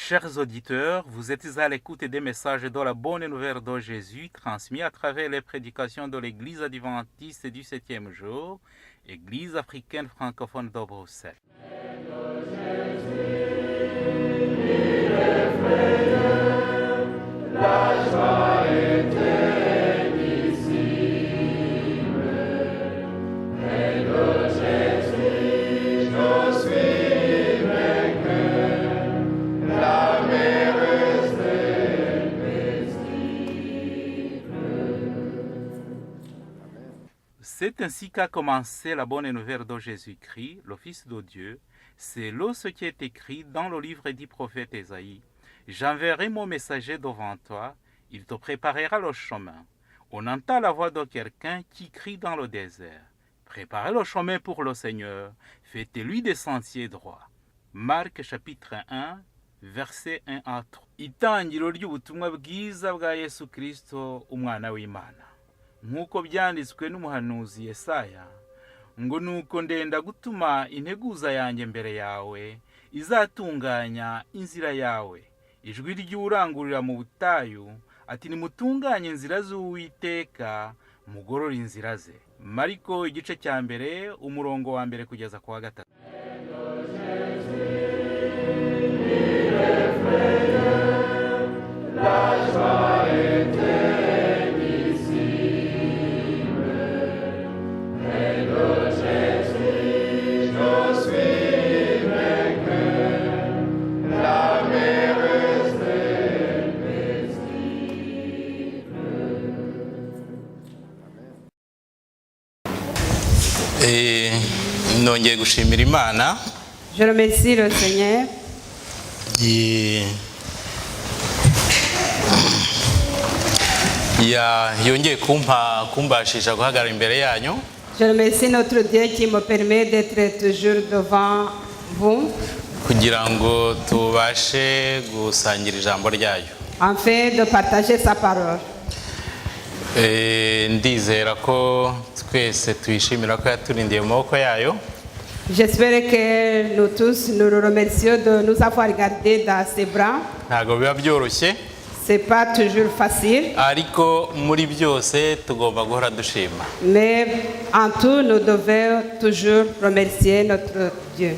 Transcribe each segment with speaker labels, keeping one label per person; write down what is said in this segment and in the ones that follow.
Speaker 1: Chers auditeurs, vous êtes à l'écoute des messages de la bonne nouvelle de Jésus transmis à travers les prédications de l'Église adventiste du 7e jour, Église africaine francophone de Bruxelles. C'est ainsi qu'a commencé la bonne nouvelle de Jésus-Christ, le Fils de Dieu. C'est là ce qui est écrit dans le livre du prophète Ésaïe. J'enverrai mon messager devant toi, il te préparera le chemin. On entend la voix de quelqu'un qui crie dans le désert. Préparez le chemin pour le Seigneur, faites-lui des sentiers droits. Marc chapitre 1, verset 1 à 3. Itangiro ry'ubutumwa bwiza bwa Yesu Kristo, umwana w'Imana. Nk'uko byanditswe n'umuhanuzi Yesaya, ngo nuko ndenda gutuma integuza yanjye mbere yawe, izatunganya inzira yawe. Ijwi ry'urangurira mu butayu, ati nimutunganye inzira z'Uwiteka, mugorore inzira ze. Mariko igice cya mbere, umurongo wa mbere kugeza ku wa 3. Nongeye gushimira Imana.
Speaker 2: Je remercie le Seigneur.
Speaker 1: Yongeye kumbashisha guhagarara imbere yanyu.
Speaker 2: Je remercie notre Dieu qui me permet d'être toujours devant vous.
Speaker 1: Kugira ngo tubashe gusangira ijambo ryayo.
Speaker 2: Afin de partager sa parole.
Speaker 1: Ndizera ko twese twishimira ko yaturindiye mu maboko yayo.
Speaker 2: J'espère que nous tous nous le remercions de nous avoir gardés dans ses bras.
Speaker 1: Ntago biba byoroshye.
Speaker 2: C'est pas toujours facile.
Speaker 1: Ariko muri byose tugomba guhora dushima.
Speaker 2: Mais en tout nous devons toujours remercier notre Dieu.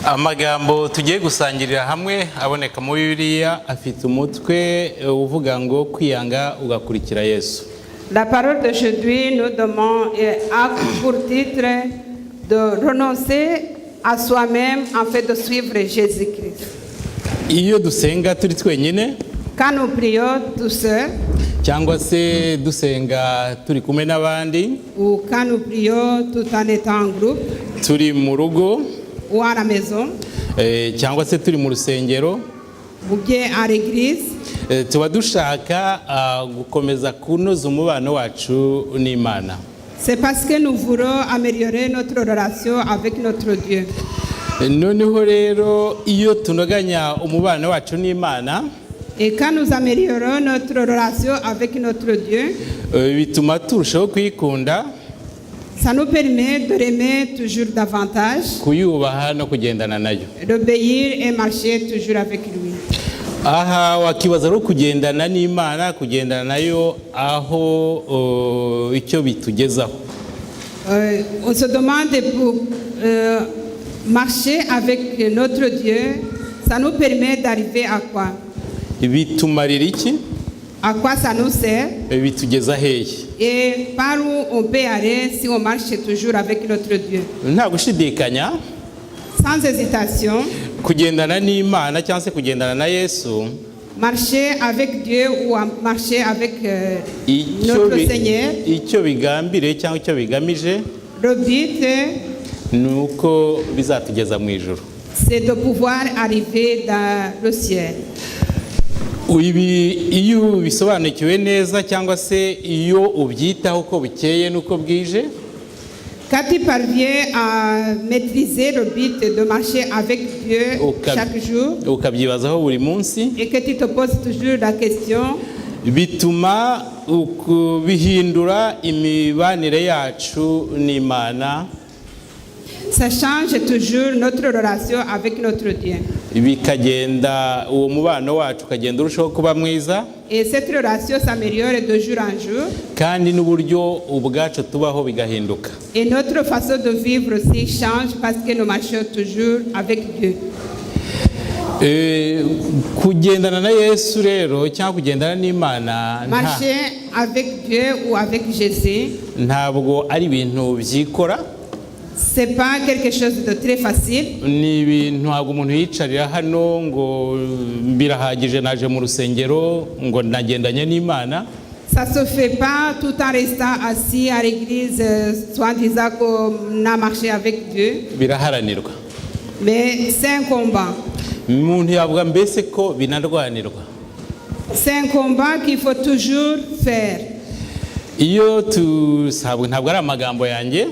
Speaker 1: Amagambo tugiye gusangirira hamwe aboneka mu Bibiliya afite umutwe uvuga ngo kwiyanga ugakurikira Yesu.
Speaker 2: La parole d'aujourd'hui nous demande pour titre de renoncer à soi-même en fait de suivre Jésus-Christ.
Speaker 1: Iyo dusenga turi twenyine,
Speaker 2: quand nous prions tout seuls,
Speaker 1: cyangwa se dusenga turi kumwe n'abandi,
Speaker 2: ou quand nous prions tout en étant en groupe,
Speaker 1: turi mu rugo,
Speaker 2: ou à la maison,
Speaker 1: cyangwa se turi mu rusengero,
Speaker 2: ou bien à l'église,
Speaker 1: tuba dushaka gukomeza kunoza umubano wacu n'Imana.
Speaker 2: C'est parce que nous voulons améliorer notre relation avec notre Dieu.
Speaker 1: Noneho rero iyo tunoganya umubano wacu n'Imana,
Speaker 2: et quand nous améliorons notre relation avec notre Dieu,
Speaker 1: bituma turushaho kwikunda,
Speaker 2: ça nous permet de l'aimer toujours davantage,
Speaker 1: kuyubaha no kugendana nayo,
Speaker 2: d'obéir et marcher toujours avec lui.
Speaker 1: Aha wakibaza ro kugendana n'Imana, kugendana nayo aho icyo bitugezaho.
Speaker 2: On se demande pour marcher avec notre Dieu, ça nous permet d'arriver à quoi?
Speaker 1: Bitumarira iki?
Speaker 2: À quoi ça nous sert?
Speaker 1: Bitugeza hehe?
Speaker 2: Et par où on peut aller si on marche toujours avec notre Dieu?
Speaker 1: Nta gushidikanya,
Speaker 2: sans hésitation,
Speaker 1: kugendana n'Imana cyangwa se kugendana na Yesu,
Speaker 2: marcher avec Dieu ou marcher avec notre Seigneur,
Speaker 1: icyo bigambire cyangwa icyo bigamije,
Speaker 2: le but
Speaker 1: nuko bizatugeza mu ijuru.
Speaker 2: C'est de pouvoir arriver dans le ciel.
Speaker 1: Iyo bisobanukiwe neza cyangwa se iyo ubyitaho uko bukeye nuko bwije,
Speaker 2: quand tu parviens à maîtriser le but de marcher avec Dieu chaque jour,
Speaker 1: ukabyibazaho buri munsi,
Speaker 2: et que tu te poses toujours la question,
Speaker 1: bituma bihindura imibanire yacu n'Imana.
Speaker 2: Ça change toujours notre relation avec notre Dieu.
Speaker 1: bikagenda uwo mubano wacu ukagenda urushaho kuba mwiza,
Speaker 2: et cette relation s'améliore de jour en jour,
Speaker 1: kandi n'uburyo ubwacu tubaho bigahinduka.
Speaker 2: et notre façon de vivre aussi change parce que nous marchons toujours avec Dieu.
Speaker 1: Kugendana na Yesu rero cyangwa kugendana n'Imana,
Speaker 2: Marcher avec Dieu ou avec Jésus,
Speaker 1: ntabwo ari ibintu byikora,
Speaker 2: c'est pas quelque chose de très facile.
Speaker 1: ni ibintu ntabwo umuntu yicarira hano ngo birahagije naje mu rusengero ngo nagendanye n'Imana.
Speaker 2: Ça se fait pas tout en restant assis à l'église, soit disant qu'on a marché avec Dieu,
Speaker 1: Biraharanirwa.
Speaker 2: mais c'est un combat.
Speaker 1: Umuntu yavuga mbese ko binarwanirwa.
Speaker 2: C'est un combat qu'il faut toujours faire.
Speaker 1: Iyo ntabwo ari amagambo yanjye,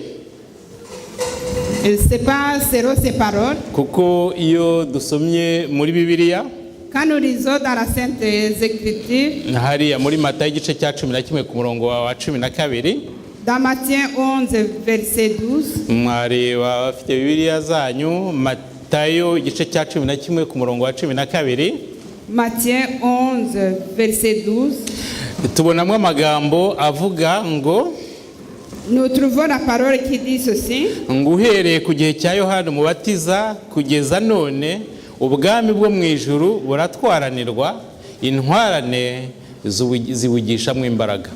Speaker 2: C'est pas zéro ces paroles.
Speaker 1: kuko iyo dusomye muri Bibiliya
Speaker 2: Quand nous lisons dans la Sainte Écriture,
Speaker 1: hariya muri Matayo igice cya 11 ku murongo wa 12,
Speaker 2: dans Matthieu 11, verset 12,
Speaker 1: mwareba bafite Bibiliya zanyu, Matayo igice cya 11 ku murongo wa 12,
Speaker 2: Matthieu 11, verset 12,
Speaker 1: tubonamo amagambo avuga ngo
Speaker 2: nous trouvons la parole qui dit ceci:
Speaker 1: ngo uhereye ku gihe cya Yohana Umubatiza kugeza none ubwami bwo mu ijuru buratwaranirwa, intwarane zibugishamwe imbaraga.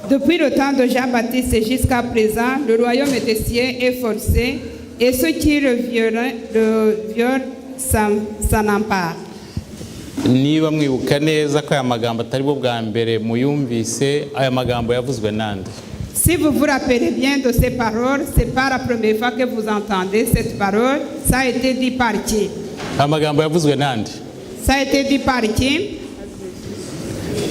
Speaker 2: Depuis le temps de Jean-Baptiste jusqu'à présent, le royaume des cieux est forcé, et ceux qui le violent s'en emparent.
Speaker 1: Niba mwibuka neza ko aya magambo atari bwo bwa mbere muyumvise, aya magambo yavuzwe nande?
Speaker 2: Si vous vous rappelez bien de ces paroles, c'est pas la première fois que vous entendez cette parole. Ça a été dit par qui?
Speaker 1: Aya magambo yavuzwe nande?
Speaker 2: Ça a été dit par qui?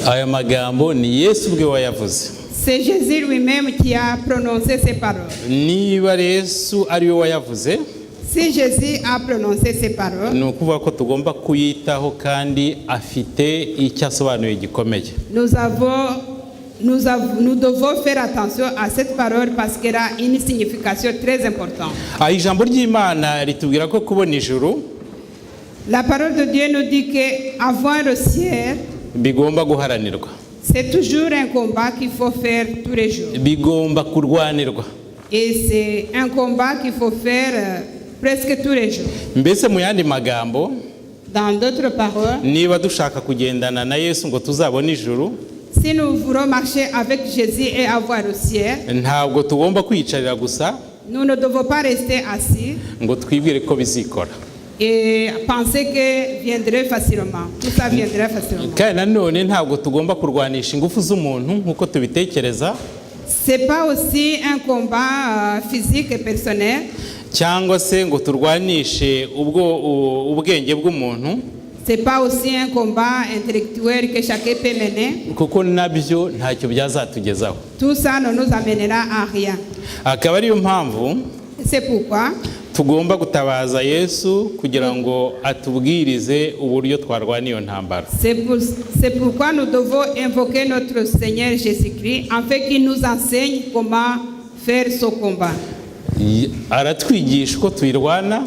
Speaker 1: Aya magambo ni Yesu ubwe wayavuze.
Speaker 2: C'est Jésus lui-même qui a prononcé ces paroles.
Speaker 1: Niba Yesu ari we wayavuze,
Speaker 2: Si Jésus a prononcé ces paroles,
Speaker 1: ni ukuvuga ko tugomba kuyitaho kandi afite icyo asobanuye gikomeye.
Speaker 2: nous devons faire attention à cette parole parce qu'elle a une signification très importante.
Speaker 1: Ijambo ry'Imana ritubwira ko kubona ijuru
Speaker 2: La parole de Dieu nous dit qu'avoir le ciel,
Speaker 1: bigomba guharanirwa,
Speaker 2: c'est toujours un combat qu'il faut faire tous les jours.
Speaker 1: bigomba kurwanirwa.
Speaker 2: Et c'est un combat qu'il faut faire presque tous les jours.
Speaker 1: Mbese mu yandi magambo,
Speaker 2: Dans d'autres paroles,
Speaker 1: niba dushaka kugendana na Yesu ngo tuzabone ijuru,
Speaker 2: si nous voulons marcher avec Jésus et avoir le ciel,
Speaker 1: ntabwo tugomba kwiyicarira gusa
Speaker 2: nous ne devons pas rester assis
Speaker 1: ngo twibwire ko bizikora.
Speaker 2: et penser que viendrait facilement. Tout ça viendrait facilement.
Speaker 1: Kandi nanone ntabwo tugomba kurwanisha ingufu z'umuntu nk'uko tubitekereza,
Speaker 2: C'est pas aussi un combat physique et personnel.
Speaker 1: cyangwa se ngo turwanishe ubwenge bw'umuntu,
Speaker 2: C'est pas aussi un combat intellectuel que chacun peut mener.
Speaker 1: kuko nabyo ntacyo byazatugezaho.
Speaker 2: Tout ça ne nous amènera à rien.
Speaker 1: Akaba ariyo mpamvu
Speaker 2: C'est pourquoi
Speaker 1: tugomba gutabaza Yesu kugira ngo atubwirize uburyo twarwana iyo ntambara.
Speaker 2: c'est pourquoi nous devons invoquer notre Seigneur Jésus-Christ afin qu'il nous enseigne comment faire ce combat.
Speaker 1: Aratwigisha uko tuyirwana,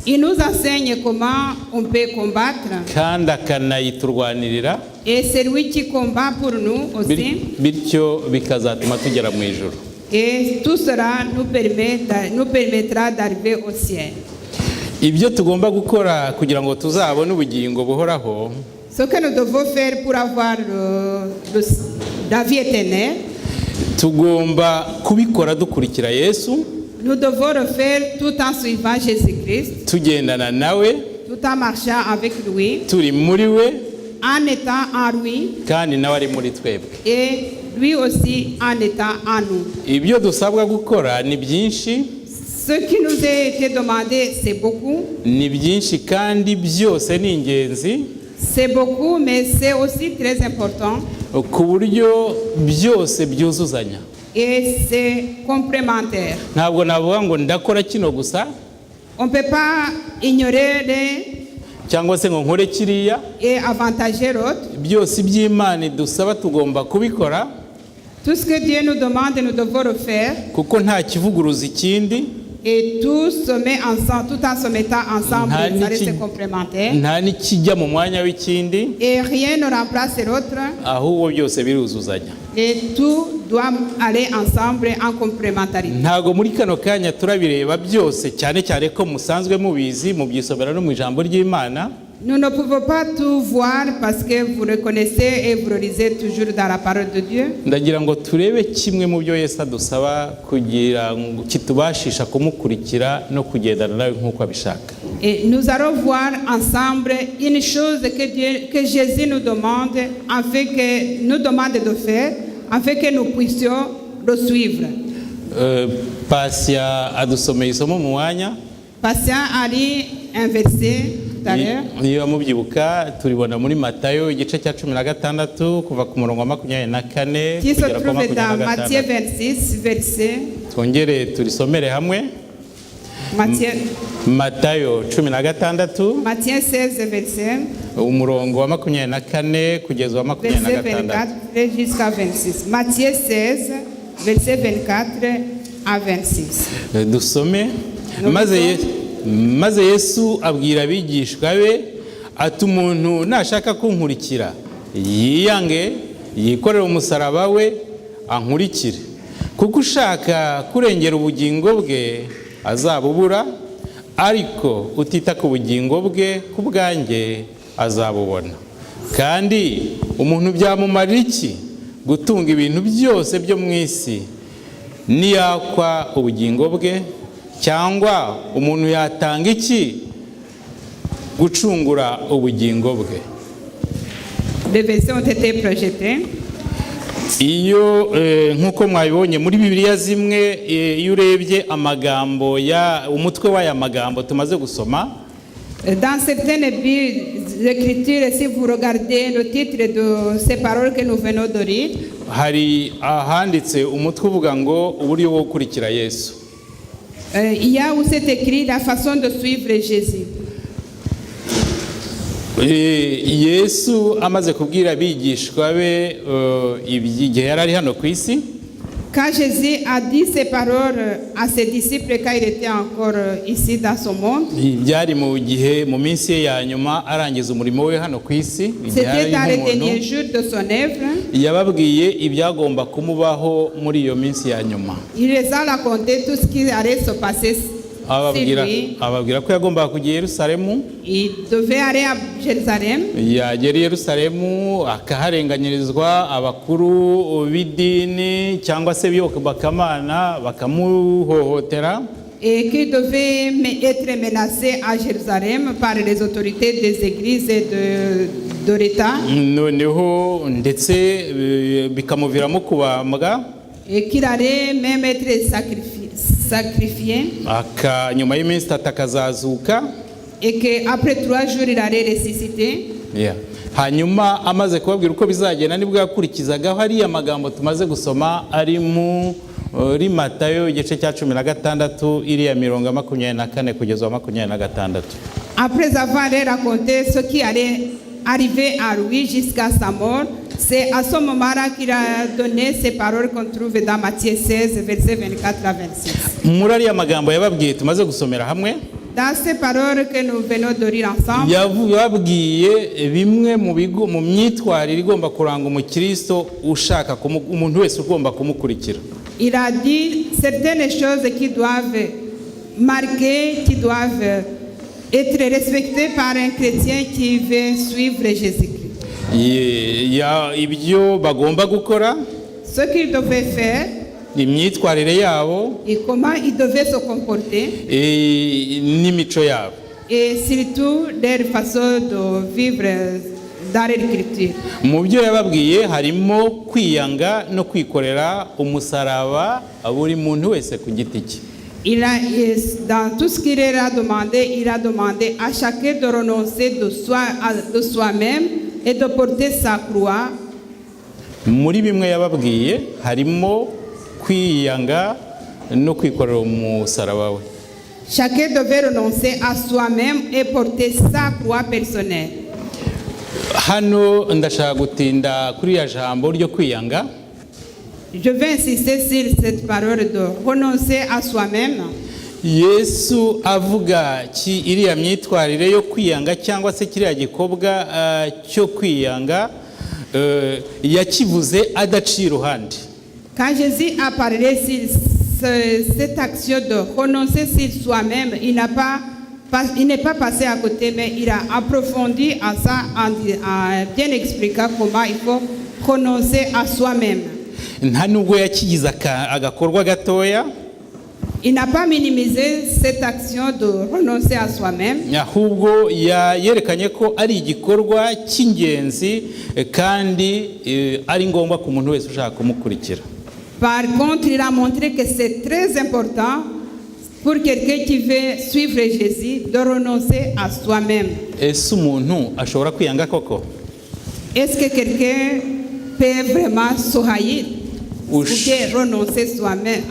Speaker 2: Il nous enseigne comment on peut combattre.
Speaker 1: kandi akanayiturwanirira,
Speaker 2: Et c'est lui qui combat pour nous aussi.
Speaker 1: bityo bikazatuma tugera mu ijuru.
Speaker 2: Et tout cela nous permettra d'arriver au ciel.
Speaker 1: Ibyo tugomba gukora kugira ngo tuzabone ubugingo buhoraho,
Speaker 2: Ce que nous devons faire pour avoir la vie éternelle,
Speaker 1: tugomba kubikora dukurikira Yesu,
Speaker 2: nous devons le faire tout en suivant Jésus-Christ,
Speaker 1: tugendana nawe,
Speaker 2: tout en marchant avec lui,
Speaker 1: turi muri we,
Speaker 2: en étant en lui,
Speaker 1: kandi nawe ari muri twebwe.
Speaker 2: et lui aussi en étant en nous.
Speaker 1: Ibyo dusabwa gukora ni byinshi,
Speaker 2: Ce qui nous a été demandé, c'est beaucoup.
Speaker 1: ni byinshi kandi byose ni ingenzi,
Speaker 2: C'est beaucoup, mais c'est aussi très important.
Speaker 1: ku buryo byose byuzuzanya.
Speaker 2: Et c'est complémentaire.
Speaker 1: Ntabwo navuga ngo ndakora kino gusa
Speaker 2: On ne peut pas ignorer
Speaker 1: cyangwa se ngo nkore kiriya.
Speaker 2: et avantager l'autre.
Speaker 1: Byose iby'Imana idusaba tugomba kubikora,
Speaker 2: Tout ce que Dieu nous demande, nous devons le faire.
Speaker 1: kuko nta kivuguruza ikindi,
Speaker 2: Et tout se met ensemble, tout en se mettant ensemble,
Speaker 3: Nta
Speaker 2: ça reste
Speaker 3: n'iki-
Speaker 2: complémentaire.
Speaker 3: nta n'ikijya mu mwanya w'ikindi,
Speaker 2: Et rien ne remplace l'autre.
Speaker 3: ahubwo byose biruzuzanya.
Speaker 2: Et tout doit aller ensemble en complémentarité.
Speaker 3: Ntago muri kano kanya turabireba byose, cyane cyane ko musanzwe mubizi mubyisomera no mu ijambo ry'Imana.
Speaker 2: Nous ne pouvons pas tout voir parce que vous le connaissez et vous le lisez toujours dans la parole de Dieu.
Speaker 3: Ndagira ngo turebe kimwe mu byo Yesu adusaba kugira ngo kitubashisha kumukurikira no kugendana nawe nk'uko abishaka.
Speaker 2: Et nous allons voir ensemble une chose que Jésus nous demande, de faire, afin que nous puissions le suivre.
Speaker 3: Pasia adusomeye isomo mu mwanya.
Speaker 2: Patient a lu un verset tout à l'heure.
Speaker 3: Niba mubyibuka turibona muri Matayo igice cya 16 kuva ku murongo wa 24
Speaker 2: Qui se
Speaker 3: kugera ku
Speaker 2: trouve dans Matthieu
Speaker 3: 26.
Speaker 2: 26, verset.
Speaker 3: Twongere turisomere hamwe. Matayo 16
Speaker 2: Matthieu 16, verset.
Speaker 3: umurongo wa 24 kugeza wa
Speaker 2: Verset
Speaker 3: 26.
Speaker 2: 24 jusqu'à 26. Matthieu 16, verset 24 à 26.
Speaker 3: Dusome. Maze Yesu abwira abigishwa be ati umuntu nashaka kunkurikira yiyange yikorera umusaraba we ankurikire, kuko ushaka kurengera ubugingo bwe azabubura, ariko utita ku bugingo bwe ku bwanjye azabubona. Kandi umuntu byamumarira iki gutunga ibintu byose byo mu isi niyakwa ubugingo bwe? Cyangwa umuntu yatanga iki gucungura ubugingo bwe?
Speaker 2: Les versets ont été projetés.
Speaker 3: Iyo nkuko mwabibonye muri Bibiliya zimwe, iyo urebye amagambo umutwe w'aya magambo tumaze gusoma,
Speaker 2: dans certaines écritures, si vous regardez le titre de ces paroles que nous venons de lire,
Speaker 3: hari ahanditse umutwe uvuga ngo uburyo bwo gukurikira Yesu.
Speaker 2: il y a où c'est écrit la façon de suivre Jésus.
Speaker 3: Yesu amaze kubwira abigishwa be igihe yari ari hano ku isi,
Speaker 2: Quand Jésus a dit ces paroles à ses disciples quand il était encore ici dans ce monde,
Speaker 3: byari mu minsi ye ya nyuma arangiza umurimo we hano ku isi,
Speaker 2: c'était dans les derniers jours de son œuvre.
Speaker 3: yababwiye ibyagomba kumubaho muri iyo minsi ya nyuma.
Speaker 2: Il les a raconté tout ce qui allait se passer sur lui.
Speaker 3: ababwira ko yagombaga kujya i Yerusalemu.
Speaker 2: Il devait aller à Jérusalem.
Speaker 3: Yagera i Yerusalemu akaharenganyirizwa abakuru b'idini cyangwa se b'iyobokamana bakamuhohotera,
Speaker 2: Et qu'il devait être menacé à Jérusalem par les autorités des églises et de l'État.
Speaker 3: noneho ndetse bikamuviramo kubambwa,
Speaker 2: Et qu'il allait même être sacrifié.
Speaker 3: nyuma y'iminsi 3 akazazuka.
Speaker 2: Et qu'après 3 jours, il allait ressusciter.
Speaker 3: Hanyuma amaze kubabwira uko bizagenda nibwo yakurikizagaho hariya magambo tumaze gusoma ari muri Matayo igice cya 16 iriya mirongo 24 kugeza 26.
Speaker 2: Après avoir raconté ce qui allait arriver à lui jusqu'à sa mort, c'est à ce moment-là qu'il a donné ces paroles qu'on trouve dans Matthieu 16, versets 24 à 26.
Speaker 3: Muri ariya magambo yababwiye tumaze gusomera hamwe,
Speaker 2: Dans ces paroles que nous venons de lire ensemble,
Speaker 3: yababwiye bimwe mu myitwarire igomba kuranga umukristo ushaka umuntu wese ugomba kumukurikira.
Speaker 2: il a dit certaines choses qui doivent marquer, qui doivent être respectées par un chrétien qui veut suivre Jésus-Christ.
Speaker 3: Ibyo bagomba gukora,
Speaker 2: Ce qu'il devait faire
Speaker 3: imyitwarire yabo,
Speaker 2: et comment il devait se comporter,
Speaker 3: n'imico yabo,
Speaker 2: et surtout leur façon de vivre dans l'écriture.
Speaker 3: mu byo yababwiye harimo kwiyanga no kwikorera umusaraba buri muntu wese ku giti cye.
Speaker 2: Dans tout ce qu'il leur a demandé, il a demandé à chacun de renoncer de soi-même et de porter sa croix.
Speaker 3: Muri bimwe yababwiye harimo kwiyanga no kwikorera umusaraba we.
Speaker 2: Chacun devait renoncer à soi-même et porter sa croix personnelle.
Speaker 3: Hano ndashaka gutinda kuri ya jambo ryo kwiyanga.
Speaker 2: Je vais insister sur cette parole de renoncer à soi-même.
Speaker 3: Yesu avuga iriya myitwarire yo kwiyanga cyangwa se kiriya gikorwa cyo kwiyanga yakivuze adaciye iruhande.
Speaker 2: Quand Jésus a parlé sur cette action de renoncer sur soi-même, il n'est pas passé à côté, mais il a approfondi à ça en bien expliquant comment il faut renoncer à soi-même.
Speaker 3: Nta nubwo yakigize agakorwa gatoya.
Speaker 2: Il n'a pas minimisé cette action de renoncer à soi-même.
Speaker 3: Ahubwo yerekanye ko ari igikorwa cy'ingenzi kandi ari ngombwa ku muntu wese ushaka kumukurikira.
Speaker 2: Par contre, il a montré que c'est très important pour quelqu'un qui veut suivre Jésus de renoncer à soi-même.
Speaker 3: Ese umuntu ashobora kwiyanga koko?
Speaker 2: Est-ce que quelqu'un peut vraiment s'ohaïr ou renoncer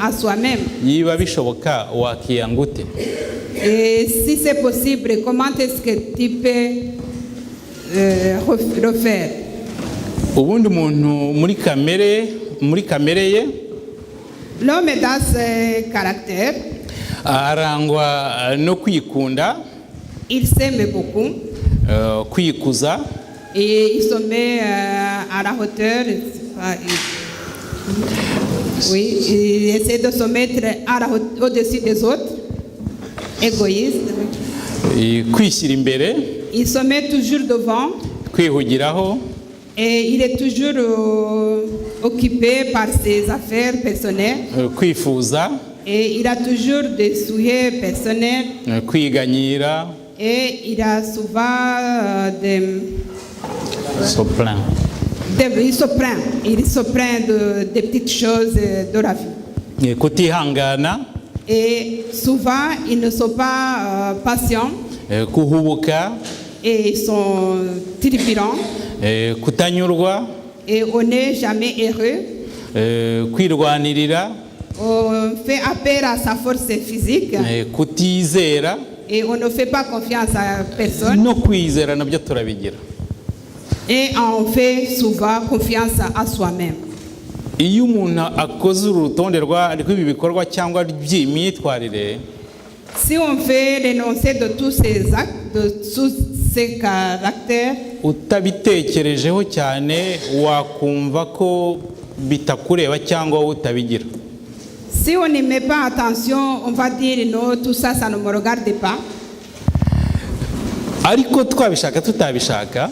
Speaker 2: à soi-même?
Speaker 3: Yiba bishoboka wakiyanga ute?
Speaker 2: Et si c'est possible, comment est-ce que tu peux refaire?
Speaker 3: Ubundi umuntu muri kamere ye,
Speaker 2: l'homme est dans ce caractère.
Speaker 3: Arangwa no kwikunda.
Speaker 2: Il s'aime beaucoup.
Speaker 3: Kwikuza.
Speaker 2: Et il se met à la hauteur. Oui, il essaie de se mettre au-dessus des autres. Égoïste.
Speaker 3: Kwishyira imbere.
Speaker 2: Il se met toujours devant.
Speaker 3: Kwihugiraho.
Speaker 2: Et il est toujours occupé par ses affaires personnelles.
Speaker 3: Kwifuza.
Speaker 2: Et il a toujours des souhaits personnels.
Speaker 3: Kwiganyira.
Speaker 2: Et il a souvent des... Il se plaint des petites choses de la vie.
Speaker 3: Kutihangana.
Speaker 2: Et souvent, ils ne sont pas patients.
Speaker 3: Kuhubuka.
Speaker 2: Et ils sont tribulants.
Speaker 3: Kutanyurwa.
Speaker 2: Et on n'est jamais heureux.
Speaker 3: Kwirwanirira.
Speaker 2: On fait appel à sa force physique.
Speaker 3: Kutizera.
Speaker 2: Et on ne fait pas confiance à personne.
Speaker 3: No kwizera nabyo turabigira.
Speaker 2: Et on fait souvent confiance à soi-même.
Speaker 3: Iyo umuntu akoze urutonde rw'ibi bikorwa cyangwa by'imyitwarire,
Speaker 2: si on fait l'énoncé de tous ces actes, de tous ces caractères,
Speaker 3: utabitekerejeho cyane wakumva ko bitakureba cyangwa utabigira.
Speaker 2: Si on n'y met pas attention, on va dire non, tout ça, ça ne me regarde pas.
Speaker 3: Ariko twabishaka tutabishaka,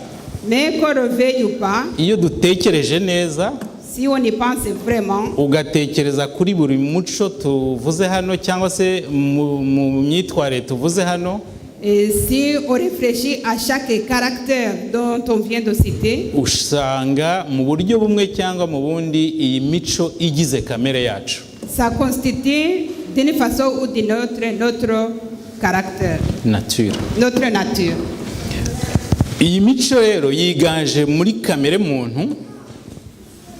Speaker 2: mais qu'on le veuille ou pas,
Speaker 3: iyo dutekereje neza,
Speaker 2: si on y pense vraiment,
Speaker 3: ugatekereza kuri buri muco tuvuze hano cyangwa se mu myitwarire tuvuze hano,
Speaker 2: et si on réfléchit à chaque caractère dont on vient de citer,
Speaker 3: usanga mu buryo bumwe cyangwa mu bundi iyi mico igize kamere yacu.
Speaker 2: Ça constitue d'une façon ou d'une autre notre caractère, notre nature.
Speaker 3: Iyi mico rero yiganje muri kamere muntu.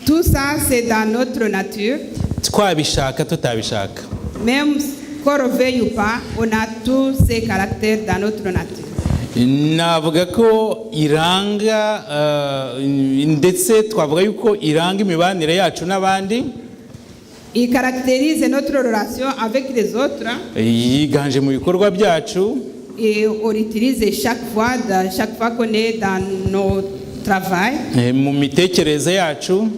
Speaker 2: Tout ça c'est dans notre nature.
Speaker 3: Twabishaka tutabishaka.
Speaker 2: Même qu'on le veuille ou pas, on a tous ces caractères dans notre nature.
Speaker 3: Navuga ko iranga ndetse twavuga yuko iranga imibanire yacu n'abandi.
Speaker 2: Il caractérise notre relation avec les autres.
Speaker 3: Yiganje mu bikorwa byacu.
Speaker 2: Et on l'utilise chaque fois qu'on est dans nos travail.
Speaker 3: Mu mitekerereze yacu.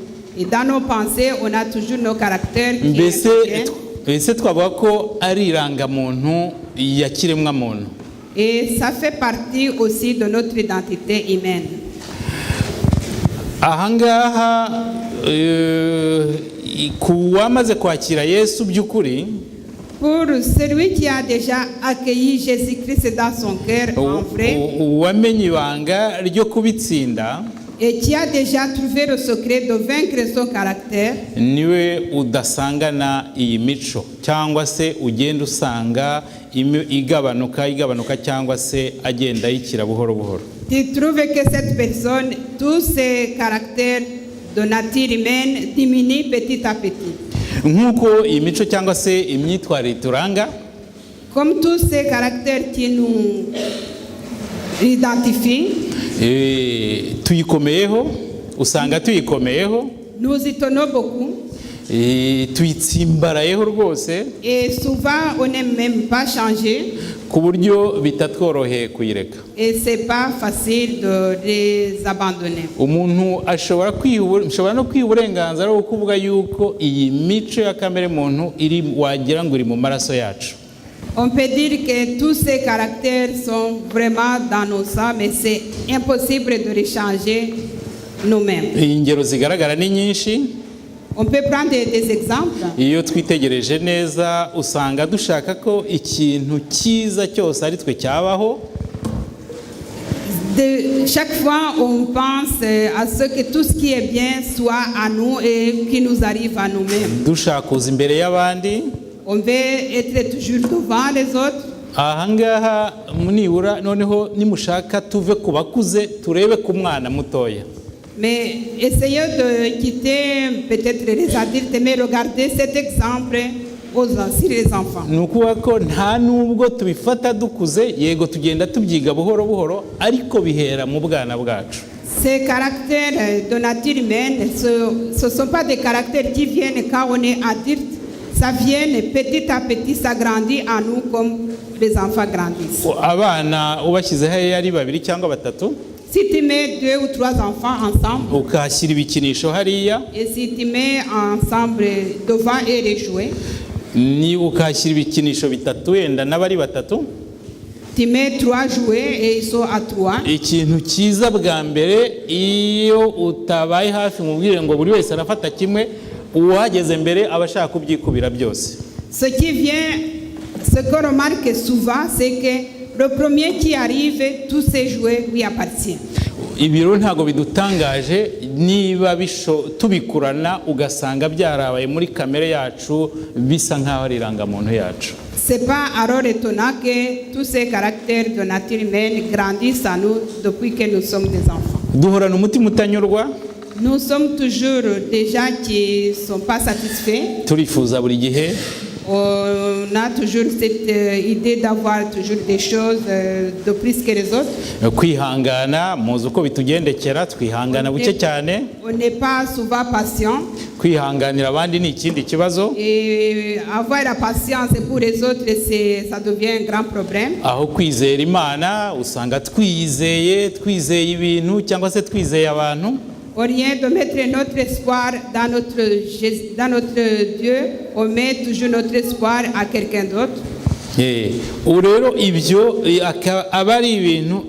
Speaker 2: Et dans nos pensées, on a toujours nos caractères.
Speaker 3: Mbese twavuga ko ari irangamuntu ya kiremwa muntu.
Speaker 2: Et ça fait partie aussi de notre identité humaine.
Speaker 3: Ahangaha kuwamaze kwakira Yesu by'ukuri,
Speaker 2: pour celui qui a déjà accueilli Jésus-Christ dans son cœur en vrai,
Speaker 3: wamenye ibanga ryo kubitsinda,
Speaker 2: et qui a déjà trouvé le secret de vaincre son caractère,
Speaker 3: niwe udasangana iyi mico cyangwa se ugenda usanga igabanuka cyangwa se agenda yikira buhoro buhoro.
Speaker 2: Tu trouves que cette personne, tous ses caractères de nature humaine diminuent petit à petit.
Speaker 3: Nk'uko iyi mico cyangwa se imyitwarire turanga,
Speaker 2: comme tous ces caractères qui nous identifient,
Speaker 3: tuyikomeyeho, usanga tuyikomeyeho,
Speaker 2: nous y tenons beaucoup.
Speaker 3: tuyitsimbarayeho rwose
Speaker 2: Et souvent, on n'aime même pas changer.
Speaker 3: ku buryo bitatworoheye kuyireka.
Speaker 2: Et c'est pas facile de les abandonner.
Speaker 3: Umuntu ashobora no kwiha uburenganzira bwo kuvuga yuko iyi mico ya kamere muntu iri wagira ngo iri mu maraso yacu.
Speaker 2: On peut dire que tous ces caractères sont vraiment dans nos sangs, mais c'est impossible de les changer nous-mêmes.
Speaker 3: Ingero zigaragara ni nyinshi.
Speaker 2: On peut prendre des exemples.
Speaker 3: Iyo twitegereje neza usanga dushaka ko ikintu cyiza cyose ari twe cyabaho.
Speaker 2: Chaque fois, on pense à ce que tout ce qui est bien soit à nous et qui nous arrive à nous-mêmes.
Speaker 3: Dushaka kuza imbere y'abandi.
Speaker 2: On veut être toujours devant les autres.
Speaker 3: Ahangaha munibura noneho nimushaka tuve ku bakuze turebe ku mwana mutoya.
Speaker 2: Mais essayez de quitter peut-être les adultes, mais regardez cet exemple sur les enfants.
Speaker 3: Ni ukuvuga ko nta nubwo tubifata dukuze, yego tugenda tubyiga buhoro buhoro, ariko bihera mu bwana bwacu.
Speaker 2: Ces caractères de nature humaine, ce ne sont pas des caractères qui viennent quand on est adulte. Ça vient petit à petit, ça grandit en nous comme les enfants grandissent.
Speaker 3: Abana ubashyizeho ari babiri cyangwa batatu.
Speaker 2: Si tu mets 2 ou 3 enfants ensemble,
Speaker 3: ukashyira ibikinisho hariya,
Speaker 2: et si tu mets ensemble devant et les jouets,
Speaker 3: ni ukashyira ibikinisho bitatu wenda n'abari batatu,
Speaker 2: tu mets 3 jouets et ils sont à 3.
Speaker 3: Ikintu cyiza bwa mbere iyo utabaye hafi mubwire ngo buri wese arafata kimwe, uwageze mbere abashaka kubyikubira byose.
Speaker 2: Ce qui vient, ce qu'on remarque souvent, c'est que le premier qui arrive, tous ces jouets lui appartiennent.
Speaker 3: Ibiro ntago bidutangaje niba tubikurana ugasanga byarabaye muri kamere yacu bisa nkaho ari irangamuntu yacu.
Speaker 2: C'est pas alors étonnant que tous ces caractères de nature humaine grandissent en nous depuis que nous sommes des enfants.
Speaker 3: Duhorana umutima utanyurwa.
Speaker 2: Nous sommes toujours des gens qui ne sont pas satisfaits.
Speaker 3: Turifuza buri gihe.
Speaker 2: On a toujours cette idée d'avoir toujours des choses de plus que les autres.
Speaker 3: Kwihangana muzi uko bitugendekera, twihangana buke cyane.
Speaker 2: On n'est pas souvent patient.
Speaker 3: Kwihanganira abandi ni ikindi kibazo.
Speaker 2: Et avoir la patience pour les autres, ça devient un grand problème.
Speaker 3: Aho kwizera Imana usanga twizeye ibintu cyangwa se twizeye abantu.
Speaker 2: Au lieu de mettre notre espoir dans notre Dieu, on met toujours notre espoir à quelqu'un d'autre.
Speaker 3: Rero ibyo aba ari ibintu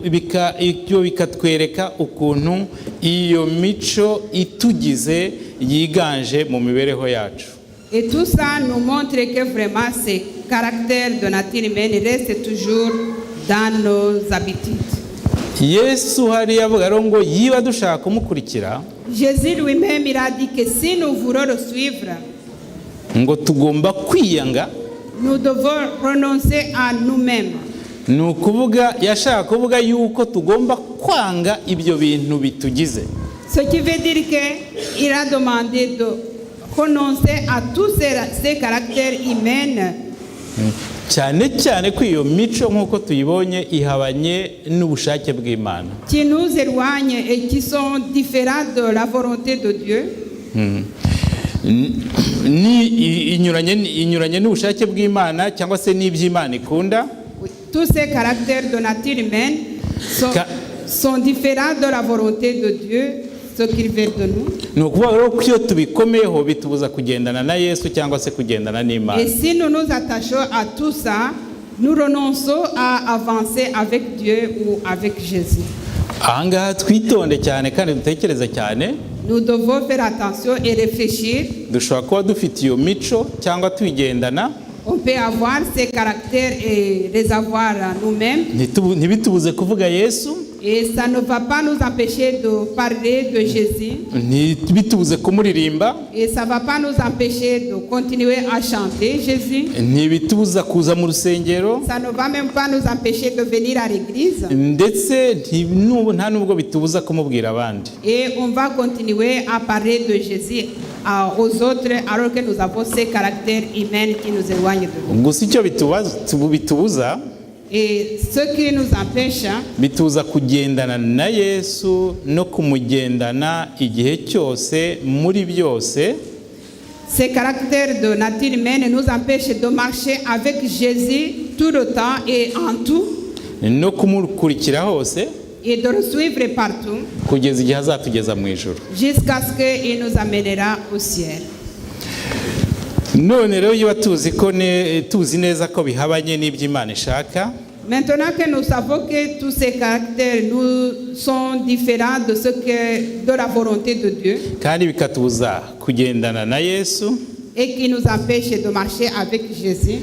Speaker 3: bikatwereka ukuntu iyo mico itugize yiganje mu mibereho yacu.
Speaker 2: Et tout ça nous montre que vraiment ces caractères de nature humaine restent toujours dans nos habitudes.
Speaker 3: Yesu hariya avuga ngo yiba dushaka kumukurikira.
Speaker 2: Jésus lui-même il a dit que si nous voulons le suivre,
Speaker 3: ngo tugomba kwiyanga.
Speaker 2: Nous devons renoncer à nous-mêmes.
Speaker 3: Ni ukuvuga yashaka kuvuga yuko tugomba kwanga ibyo bintu bitugize.
Speaker 2: Ce qui veut dire que il a demandé de renoncer à tous ces caractères humains.
Speaker 3: Cyane cyane ko iyo mico nk'uko tuyibonye ihabanye n'ubushake bw'Imana.
Speaker 2: Qui nous éloignent et qui sont différents de la volonté de Dieu.
Speaker 3: Ni inyuranye n'ubushake bw'Imana cyangwa se n'iby'Imana ikunda.
Speaker 2: Tous ces caractères de nature humaine sont différents de la volonté de Dieu, ce qu'il veut de nous.
Speaker 3: Ni ukuvuga rero ko iyo tubikomeyeho bitubuza kugendana na Yesu cyangwa se kugendana n'Imana.
Speaker 2: Et si nous nous attachons à tout ça, nous renonçons à avancer avec Dieu ou avec Jésus.
Speaker 3: Ahangaha twitonde cyane kandi dutekereza cyane.
Speaker 2: Nous devons faire attention et réfléchir.
Speaker 3: Dushobora kuba dufite iyo mico cyangwa tuyigendana.
Speaker 2: On peut avoir ces caractères et les avoir nous-mêmes.
Speaker 3: Ntibitubuze kuvuga Yesu.
Speaker 2: Et ça ne va pas nous empêcher de parler de Jésus.
Speaker 3: Ntibitubuze kumuririmba.
Speaker 2: Et ça ne va pas nous empêcher de continuer à chanter Jésus.
Speaker 3: Ntibitubuza kuza mu rusengero.
Speaker 2: Ça ne va même pas nous empêcher de venir à l'église.
Speaker 3: Ndetse nta nubwo bitubuza kumubwira abandi.
Speaker 2: Et on va continuer à parler de Jésus aux autres alors que nous avons ces caractères humains qui nous éloignent de nous.
Speaker 3: Gusa icyo bitubuza.
Speaker 2: Et ce qui nous empêche,
Speaker 3: bituza kugendana na Yesu no kumugendana igihe cyose muri byose.
Speaker 2: Ces caractères de nature humaine nous empêchent de marcher avec Jésus tout le temps et en tout
Speaker 3: no kumukurikira hose
Speaker 2: et de le suivre partout
Speaker 3: kugeza igihe azatugeza mu ijuru.
Speaker 2: jusqu'à ce qu'il nous amènera au ciel.
Speaker 3: None rero iyo tuzi neza ko bihabanye n'iby'Imana ishaka,
Speaker 2: Maintenant que nous savons que tous ces caractères nous sont différents de la volonté de Dieu
Speaker 3: kandi bikatubuza kugendana na Yesu,
Speaker 2: et qui nous empêchent de marcher avec Jésus,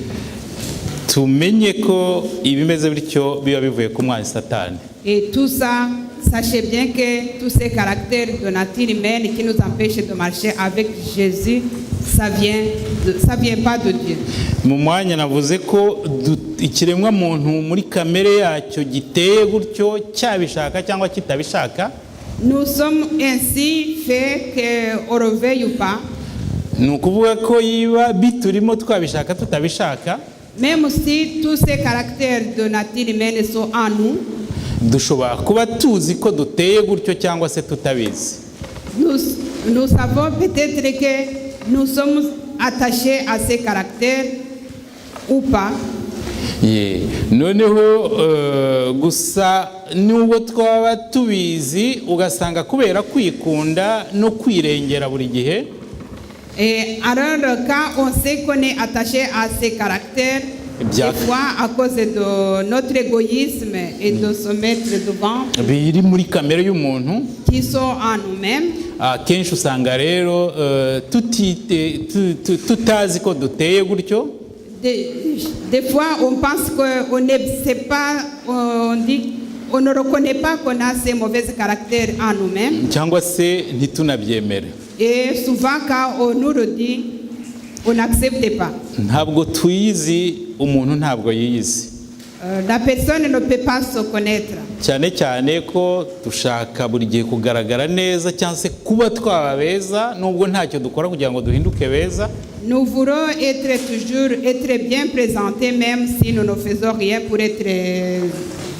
Speaker 3: tumenye ko ibimeze bityo biba bivuye ku mwanzi Satani.
Speaker 2: et tout ça, sachez bien que tous ces caractères de nature humaine qui nous empêchent de marcher avec Jésus, ça vient pas de Dieu.
Speaker 3: Mu mwanya navuze ko ikiremwa muntu muri kamere yacyo giteye gutyo, cyabishaka cyangwa kitabishaka.
Speaker 2: Nous sommes ainsi faits qu'on le veuille ou pas,
Speaker 3: Ni ukuvuga ko yiba biturimo twabishaka tutabishaka,
Speaker 2: même si tous ces caractères de nature humaine sont en nous,
Speaker 3: dushobora kuba tuzi ko duteye gutyo cyangwa se tutabizi.
Speaker 2: nous savons peut-être que nous sommes attachés à ces caractères ou pas.
Speaker 3: Noneho gusa nubwo twaba tubizi ugasanga kubera kwikunda no kwirengera buri gihe,
Speaker 2: Et alors, quand on sait qu'on est attaché à ces caractères, des fois, à cause de notre égoïsme et de se mettre devant,
Speaker 3: biri muri kamere y'umuntu,
Speaker 2: qui sont en nous-mêmes,
Speaker 3: akenshi usanga rero tutazi ko duteye gutyo.
Speaker 2: des fois, on pense qu'on ne sait pas, on ne reconnaît pas qu'on a ces mauvais caractères en nous-mêmes.
Speaker 3: Cyangwa se ntitunabyemere.
Speaker 2: Et souvent, quand on nous le dit, on n'accepte pas.
Speaker 3: Ntabwo tuyizi, umuntu ntabwo yiyizi.
Speaker 2: La personne ne peut pas se connaître.
Speaker 3: Cyane cyane ko dushaka buri gihe kugaragara neza cyangwa se kuba twaba beza nubwo ntacyo dukora kugira ngo duhinduke beza.
Speaker 2: Nous voulons être bien présentés même si nous ne faisons rien pour être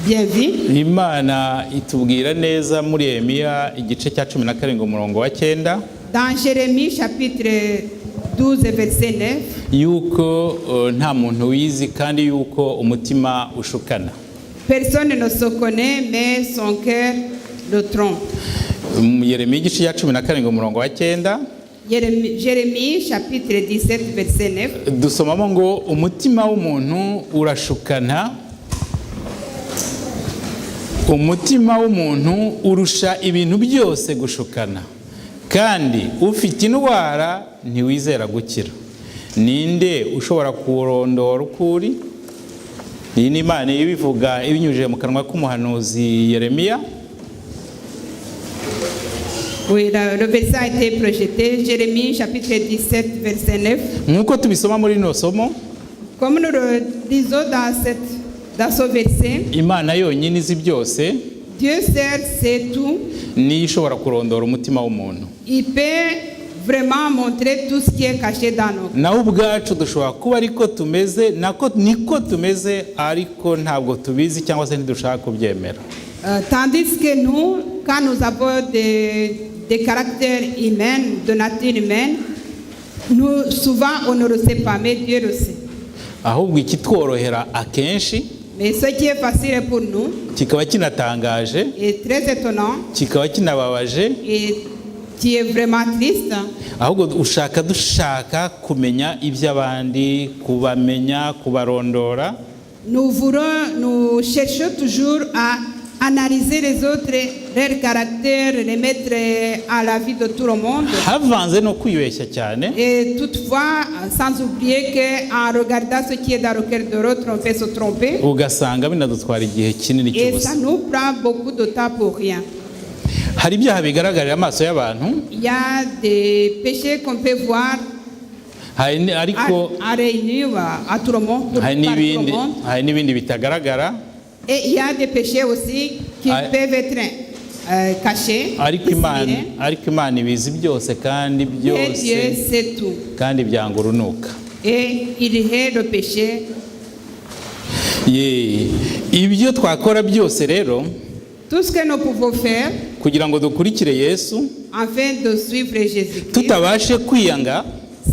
Speaker 2: bien vus.
Speaker 3: Imana itubwira neza muri Yeremiya igice cya 17 umurongo wa 9.
Speaker 2: Dans Jérémie chapitre 12 verset 9.
Speaker 3: Yuko nta muntu wizi kandi yuko umutima ushukana.
Speaker 2: Personne ne se connaît mais son cœur le trompe.
Speaker 3: Yeremiya igice cya 17 umurongo wa 9.
Speaker 2: Jérémie chapitre 17 verset 9.
Speaker 3: Dusomamo ngo umutima w'umuntu urashukana, umutima w'umuntu urusha ibintu byose gushukana, kandi ufite indwara ntiwizera gukira. Ninde ushobora kurondora ukuri? Iyi ni Imana ibivuga ibinyujije mu kanwa k'umuhanuzi Yeremiya.
Speaker 2: Oui, le verset a été projeté, Jérémie chapitre 17 verset 9.
Speaker 3: Nk'uko tubisoma muri no somo,
Speaker 2: comme nous le disons dans ce verset,
Speaker 3: Imana yonyine izi byose,
Speaker 2: Dieu seul sait tout.
Speaker 3: Niyo ishobora kurondora umutima w'umuntu.
Speaker 2: Il peut vraiment montrer tout ce qui est caché dans nos cœurs.
Speaker 3: Naho ubwacu dushobora kuba ariko tumeze, niko tumeze, ariko ntabwo tubizi cyangwa se ntidushaka kubyemera.
Speaker 2: Tandis que nous, quand nous avons des caractères humains, de nature humaine, nous, souvent on ne le sait pas, mais Dieu le sait.
Speaker 3: Ahubwo ikitworohera akenshi,
Speaker 2: mais ce qui est facile pour nous,
Speaker 3: kikaba kinatangaje,
Speaker 2: est très étonnant,
Speaker 3: kikaba kinababaje,
Speaker 2: et qui est vraiment triste.
Speaker 3: Ahubwo dushaka kumenya iby'abandi, kubamenya, kubarondora.
Speaker 2: Nous cherchons toujours à analyser les autres, leurs caractères, les mettre à la vie de tout le monde.
Speaker 3: Havanze no kwibeshya cyane.
Speaker 2: Et toutefois, sans oublier qu'en regardant ce qui est dans le cœur de l'autre, on peut se tromper.
Speaker 3: Ugasanga binadutwara igihe kinini cyose.
Speaker 2: Et ça nous prend beaucoup de temps pour rien.
Speaker 3: Hari ibyaha bigaragarira amaso y'abantu.
Speaker 2: Il y a des péchés qu'on peut voir
Speaker 3: ariko
Speaker 2: à réunir à tout le monde.
Speaker 3: Hari n'ibindi bitagaragara.
Speaker 2: Et il y a des péchés aussi qui peuvent être cachés.
Speaker 3: Ariko Imana ibizi byose kandi byose.
Speaker 2: Et Dieu sait tout.
Speaker 3: Kandi byanga urunuka.
Speaker 2: Et il est le péché.
Speaker 3: Ibyo twakora byose rero,
Speaker 2: tout ce que nous pouvons faire
Speaker 3: kugira ngo dukurikire Yesu,
Speaker 2: afin de suivre Jésus,
Speaker 3: tutabashe kwiyanga,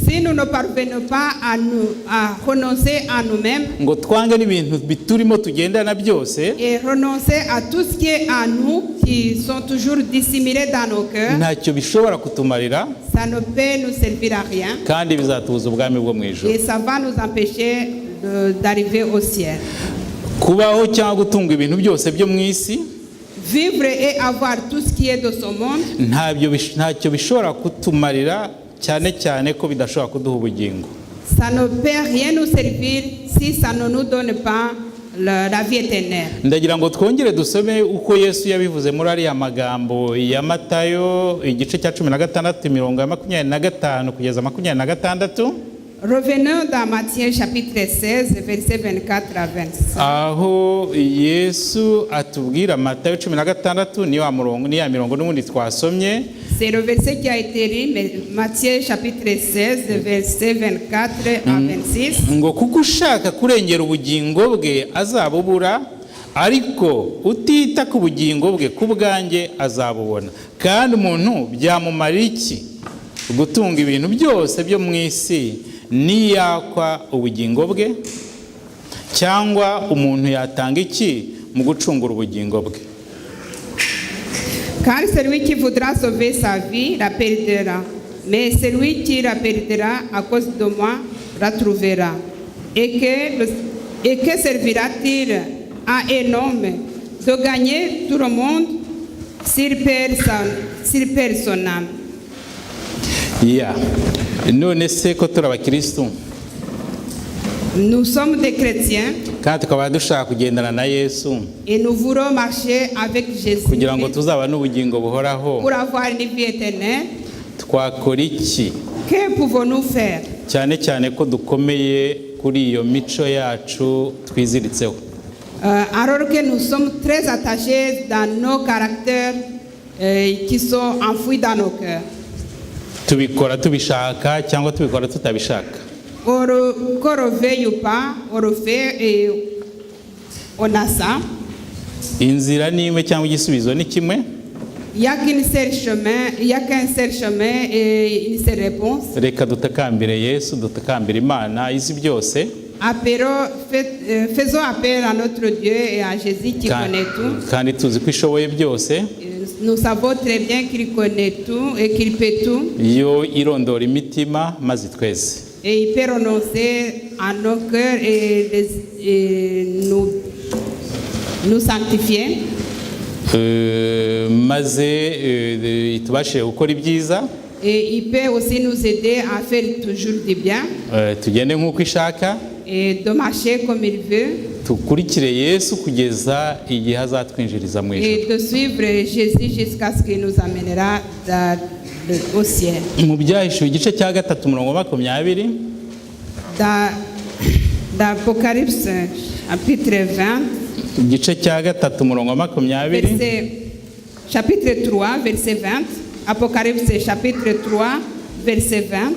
Speaker 2: Si nous ne parvenons pas à renoncer à nous-mêmes
Speaker 3: ngo twange n'ibintu biturimo tugendana byose,
Speaker 2: et renoncer à tout ce qui est à nous, qui sont toujours dissimulés dans nos cœurs,
Speaker 3: ntacyo bishobora kutumarira
Speaker 2: ça ne peut nous servir à rien
Speaker 3: kandi bizatubuza ubwami bwo mu ijuru.
Speaker 2: et ça va nous empêcher d'arriver au ciel.
Speaker 3: Kubaho cyangwa gutunga ibintu byose byo mu isi
Speaker 2: Vivre et avoir tout ce qui est de ce monde,
Speaker 3: ntacyo bishobora kutumarira, cyane cyane ko bidashobora kuduha ubugingo.
Speaker 2: ça ne peut rien nous servir si ça ne nous donne pas la vie éternelle.
Speaker 3: Ndagira ngo twongere dusome uko Yesu yabivuze muri ariya magambo ya Matayo igice cya 16 mirongo ya 25 kugeza 26.
Speaker 2: Revenons dans Matthieu chapitre 16, versets 24 à 25.
Speaker 3: Aho Yesu atubwira Matayo 16 ni wa murongo ni ya mirongo n'ubundi twasomye.
Speaker 2: C'est le verset qui a été lu, mais Matthieu chapitre 16, versets 24 à 26.
Speaker 3: Ngo kuko ushaka kurengera ubugingo bwe azabubura, ariko utita ku bugingo bwe ku bwanjye azabubona. Kandi umuntu byamumarira iki gutunga ibintu byose byo mu isi niyakwa ubugingo bwe? Cyangwa umuntu yatanga iki mu gucungura ubugingo bwe?
Speaker 2: Car celui qui voudra sauver sa vie la perdra, mais celui qui la perdra à cause de moi la trouvera. Et que servira-t-il à un homme de gagner tout le monde s'il perd son âme?
Speaker 3: Yeah. None se ko turi abakristo
Speaker 2: Nous sommes des chrétiens
Speaker 3: kandi tukaba dushaka kugendana na Yesu
Speaker 2: et nous voulons marcher avec Jésus
Speaker 3: kugira ngo tuzaba n'ubugingo buhoraho,
Speaker 2: pour avoir une vie éternelle.
Speaker 3: twakora iki?
Speaker 2: Que pouvons-nous faire?
Speaker 3: Cyane cyane ko dukomeye kuri iyo mico yacu twiziritseho.
Speaker 2: Alors que nous sommes très attachés dans nos caractères qui sont enfouis dans nos cœurs.
Speaker 3: Tubikora tubishaka cyangwa tubikora tutabishaka.
Speaker 2: Qu'on le veuille ou pas, on le fait et on a ça.
Speaker 3: Inzira ni imwe cyangwa igisubizo ni kimwe.
Speaker 2: Il n'y a qu'un seul chemin et une seule réponse.
Speaker 3: Reka dutakambire Yesu, dutakambire Imana izi byose.
Speaker 2: Faisons appel à notre Dieu et à Jésus qui connaît tout.
Speaker 3: Kandi tuzi ko ishoboye byose.
Speaker 2: Nous savons très bien qu'il connaît tout et qu'il peut tout.
Speaker 3: Yo irondora imitima maze tweze.
Speaker 2: Et il peut renoncer à nos cœurs et nous sanctifier.
Speaker 3: Maze itubashe gukora ibyiza.
Speaker 2: Et il peut aussi nous aider à faire toujours du bien.
Speaker 3: Tugende nk'uko ishaka.
Speaker 2: Et de marcher comme il veut.
Speaker 3: Tukurikire Yesu kugeza igihe azatwinjiriza mu ijuru.
Speaker 2: Et de suivre Jésus jusqu'à ce qu'il nous amènera au ciel.
Speaker 3: Mu Byahishuwe igice cya 3 murongo 20.
Speaker 2: Dans Apocalypse chapitre 20.
Speaker 3: Igice cya 3 murongo 20.
Speaker 2: Chapitre 3 verset 20. Apocalypse chapitre 3 verset 20.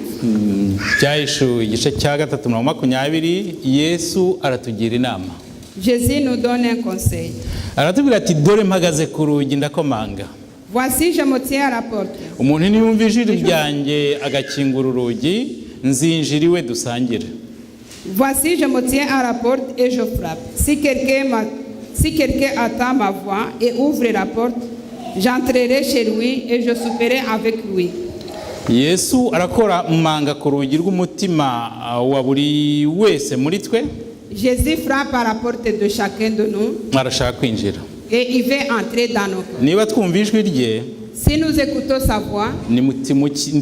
Speaker 3: Byahishuwe igice cya 3 murongo 20. Yesu aratugira inama.
Speaker 2: Jésus nous donne un conseil.
Speaker 3: Aratubwira ati dore mpagaze ku rugi ndakomanga.
Speaker 2: Voici je me tiens à la porte.
Speaker 3: Umuntu niyumva ijwi ryanjye agakingura urugi nzinjira iwe dusangire.
Speaker 2: Voici je me tiens à la porte et je frappe. Si quelqu'un attend ma voix et ouvre la porte, j'entrerai chez lui et je souperai avec lui.
Speaker 3: Yesu arakora manga ku rugi rw'umutima wa buri wese muri twe.
Speaker 2: Jésus frappe à la porte de chacun de nous.
Speaker 3: Arashaka kwinjira.
Speaker 2: Et il veut entrer dans nos cœurs.
Speaker 3: Niba twumva ijwi rye,
Speaker 2: si nous écoutons sa voix,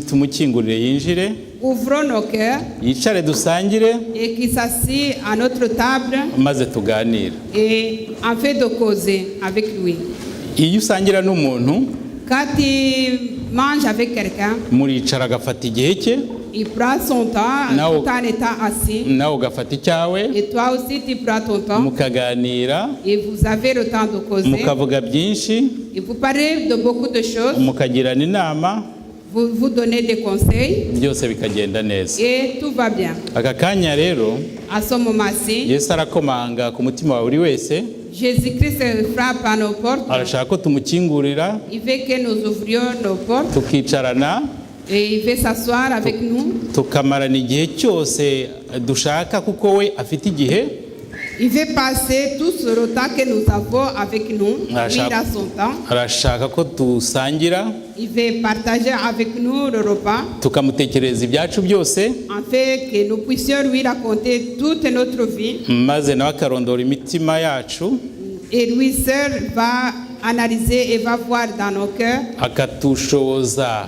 Speaker 3: tumukingurire yinjire.
Speaker 2: Ouvrons nos cœurs.
Speaker 3: Yicare dusangire.
Speaker 2: Et qu'il s'assied à notre table.
Speaker 3: Maze tuganire.
Speaker 2: Et en fait de causer avec lui.
Speaker 3: Iyo usangira n'umuntu,
Speaker 2: quand il mange avec quelqu'un,
Speaker 3: muricara agafata igihe cye.
Speaker 2: Il prend son temps tout en étant assis.
Speaker 3: Nawe ugafata icyawe.
Speaker 2: Et toi aussi tu prends ton temps.
Speaker 3: Mukaganira.
Speaker 2: Et vous avez le temps de causer.
Speaker 3: Mukavuga byinshi.
Speaker 2: Et vous parlez de beaucoup de choses.
Speaker 3: Mukagirana inama.
Speaker 2: Vous donnez des conseils.
Speaker 3: Byose bikagenda neza.
Speaker 2: Et tout va bien.
Speaker 3: Aka kanya rero,
Speaker 2: à ce moment-ci,
Speaker 3: Yesu arakomanga ku mutima wa buri wese.
Speaker 2: Jésus-Christ frappe à nos portes.
Speaker 3: Arashaka ko tumukingurira.
Speaker 2: Il veut que nous ouvrions nos portes.
Speaker 3: Tukicarana.
Speaker 2: Et il veut s'asseoir avec nous.
Speaker 3: tukamarana igihe cyose dushaka kuko we afite igihe
Speaker 2: Il veut passer tout ce temps que nous avons avec nous. Lui, il a son temps.
Speaker 3: arashaka ko dusangira
Speaker 2: Il veut partager avec nous le repas,
Speaker 3: tukamutekereza ibyacu byose
Speaker 2: afin que nous puissions lui raconter toute notre vie.
Speaker 3: maze nawe akarondora imitima yacu
Speaker 2: Et lui seul va analyser et va voir dans nos cœurs.
Speaker 3: akatushoboza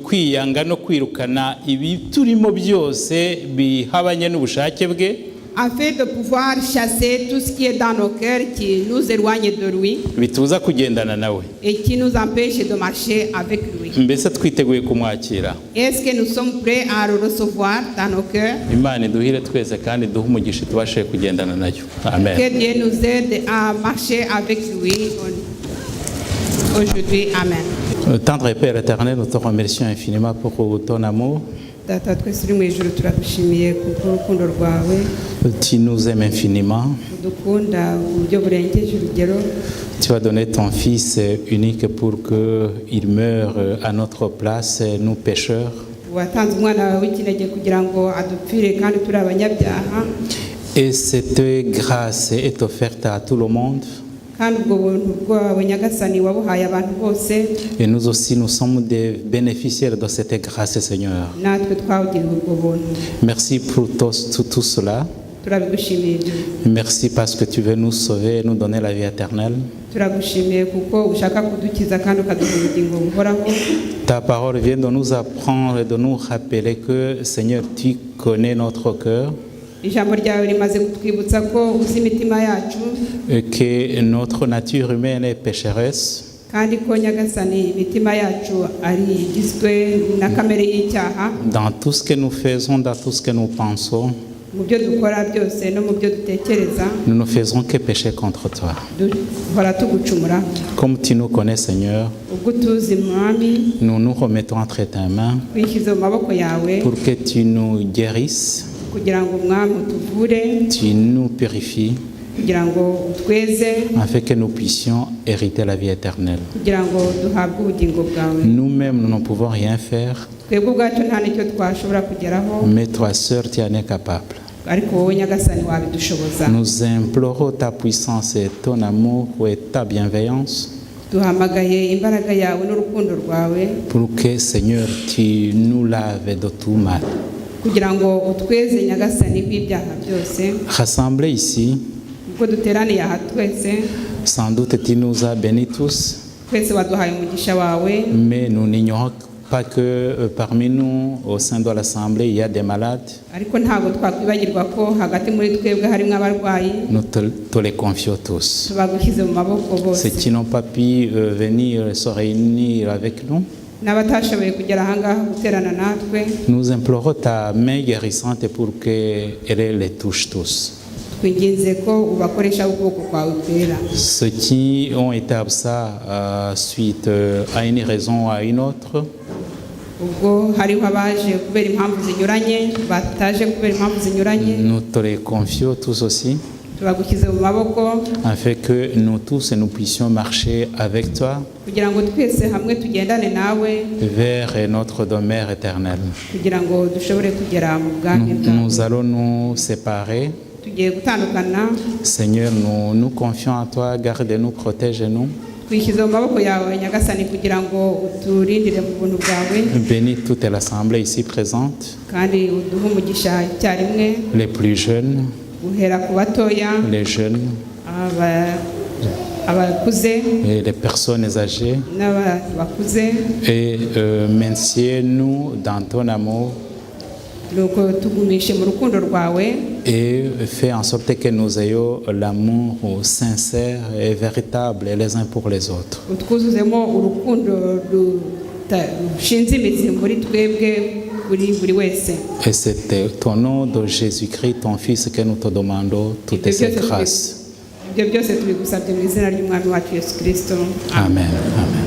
Speaker 3: kwiyanga no kwirukana ibi turimo byose bihabanye n'ubushake bwe
Speaker 2: Afin de pouvoir chasser tout ce qui est dans nos cœurs, qui nous éloigne de lui
Speaker 3: bitubuza kugendana nawe.
Speaker 2: et qui nous empêche de marcher avec lui.
Speaker 3: Mbese twiteguye kumwakira.
Speaker 2: Est-ce que nous sommes prêts à le recevoir dans nos cœurs?
Speaker 3: Imana iduhire twese kandi duhe umugisha tubashe kugendana nayo. Amen.
Speaker 2: Que Dieu nous aide à marcher avec lui aujourd'hui. Amen.
Speaker 3: Tendre Père éternel, nous te remercions infiniment pour ton amour.
Speaker 2: Data twese uri mu ijuru turagushimiye kubw'urukundo rwawe
Speaker 3: Tu nous aimes infiniment.
Speaker 2: udukunda mu buryo burengeje urugero.
Speaker 3: Tu as donné ton Fils unique pour qu'il meure à notre place, nous pécheurs.
Speaker 2: Watanze umwana wawe w'ikinege kugira ngo adupfire kandi turi abanyabyaha,
Speaker 3: Et cette grâce est offerte à tout le monde.
Speaker 2: kandi ubwo buntu bwawe nyagasani wabuhaye abantu bose,
Speaker 3: Et nous aussi, nous sommes des bénéficiaires de cette grâce, Seigneur.
Speaker 2: natwe twawugiriwe ubwo buntu.
Speaker 3: Merci pour tout cela.
Speaker 2: Turabigushimiye ibyo.
Speaker 3: Merci parce que tu veux nous sauver et nous donner la vie éternelle.
Speaker 2: Turagushimiye kuko ushaka kudukiza kandi ukaduha ubugingo buhoraho.
Speaker 3: Ta parole vient de nous apprendre et de nous rappeler que, Seigneur, tu connais notre cœur,
Speaker 2: Ijambo ryawe rimaze kutwibutsa ko uzi imitima yacu,
Speaker 3: et que notre nature humaine est pécheresse,
Speaker 2: kandi ko nyagasani imitima yacu ari igizwe na kamere y'icyaha.
Speaker 3: dans tout ce que nous faisons, dans tout ce que nous pensons.
Speaker 2: Mu byo dukora byose no mu byo dutekereza
Speaker 3: Nous ne faisons que pécher contre toi.
Speaker 2: duhora tugucumura.
Speaker 3: Comme tu nous connais, Seigneur,
Speaker 2: Ubwo utuzi mwami,
Speaker 3: nous nous remettons entre tes mains
Speaker 2: twishyize mu maboko yawe
Speaker 3: pour que tu nous guérisses,
Speaker 2: kugira ngo umwami utuvure,
Speaker 3: tu nous purifies,
Speaker 2: kugira ngo utweze,
Speaker 3: afin que nous puissions hériter la vie éternelle.
Speaker 2: kugira ngo duhabwe ubugingo bwawe.
Speaker 3: Nous-mêmes, nous ne pouvons rien faire,
Speaker 2: Twebwe ubwacu nta n'icyo twashobora kugeraho,
Speaker 3: mais toi seul, tu en es capable.
Speaker 2: ariko wowe nyagasani wabidushoboza.
Speaker 3: Nous implorons ta puissance et ton amour et ta bienveillance
Speaker 2: Duhamagaye imbaraga yawe n'urukundo rwawe
Speaker 3: pour que, Seigneur, tu nous laves de tout mal.
Speaker 2: kugira ngo utweze nyagasani kw'ibyaha byose.
Speaker 3: Rassemblés ici,
Speaker 2: Ubwo duteraniye aha twese,
Speaker 3: sans doute tu nous as bénis tous,
Speaker 2: twese waduhaye umugisha wawe,
Speaker 3: mais nous n'ignorons pas que parmi nous, au sein de l'Assemblée, il y a des malades.
Speaker 2: ariko ntabwo twakwibagirwa ko hagati muri twebwe harimo abarwayi.
Speaker 3: Nous te les confions tous.
Speaker 2: Tubagushyize mu maboko bose,
Speaker 3: Ceux qui n'ont pas pu venir se réunir avec nous,
Speaker 2: n'abatashoboye kugera ahangaha guterana natwe,
Speaker 3: nous implorons ta main guérissante pour qu'elle les touche tous.
Speaker 2: twinginze ko ubakoresha ukuboko kwawe kwera.
Speaker 3: Ceux qui ont été absents suite à une raison ou à une autre,
Speaker 2: Ubwo hariho abaje kubera impamvu zinyuranye, bataje kubera impamvu zinyuranye,
Speaker 3: nous te les confions tous aussi,
Speaker 2: tubagushyize mu maboko
Speaker 3: afin que nous tous nous puissions marcher avec toi
Speaker 2: kugira ngo twese hamwe tugendane nawe,
Speaker 3: vers notre demeure éternelle.
Speaker 2: kugira ngo dushobore kugera mu bwami bwawe.
Speaker 3: Nous allons nous séparer.
Speaker 2: Tugiye gutandukana,
Speaker 3: Seigneur, nous nous confions à toi, garde-nous, protège-nous.
Speaker 2: twishyize mu maboko yawe nyagasani kugira ngo uturindire mu buntu bwawe,
Speaker 3: Bénis toute l'assemblée ici présente,
Speaker 2: kandi uduhe umugisha icyarimwe,
Speaker 3: les plus jeunes,
Speaker 2: guhera ku batoya,
Speaker 3: les jeunes
Speaker 2: abakuze
Speaker 3: et les personnes âgées.
Speaker 2: n'abakuze.
Speaker 3: Et maintiens-nous dans ton amour
Speaker 2: Nuko tugumishe mu rukundo rwawe,
Speaker 3: et fais en sorte que nous ayons l'amour sincère et véritable les uns pour les autres.
Speaker 2: utwuzuzemo urukundo rushinze imizi muri twebwe buri wese.
Speaker 3: Et c'est au nom de Jésus-Christ, ton Fils, que nous te demandons toutes ces grâces.
Speaker 2: Ibyo byose tubigusabye mu izina ry'umwami wacu Yesu Kristo.
Speaker 3: Amen. Amen.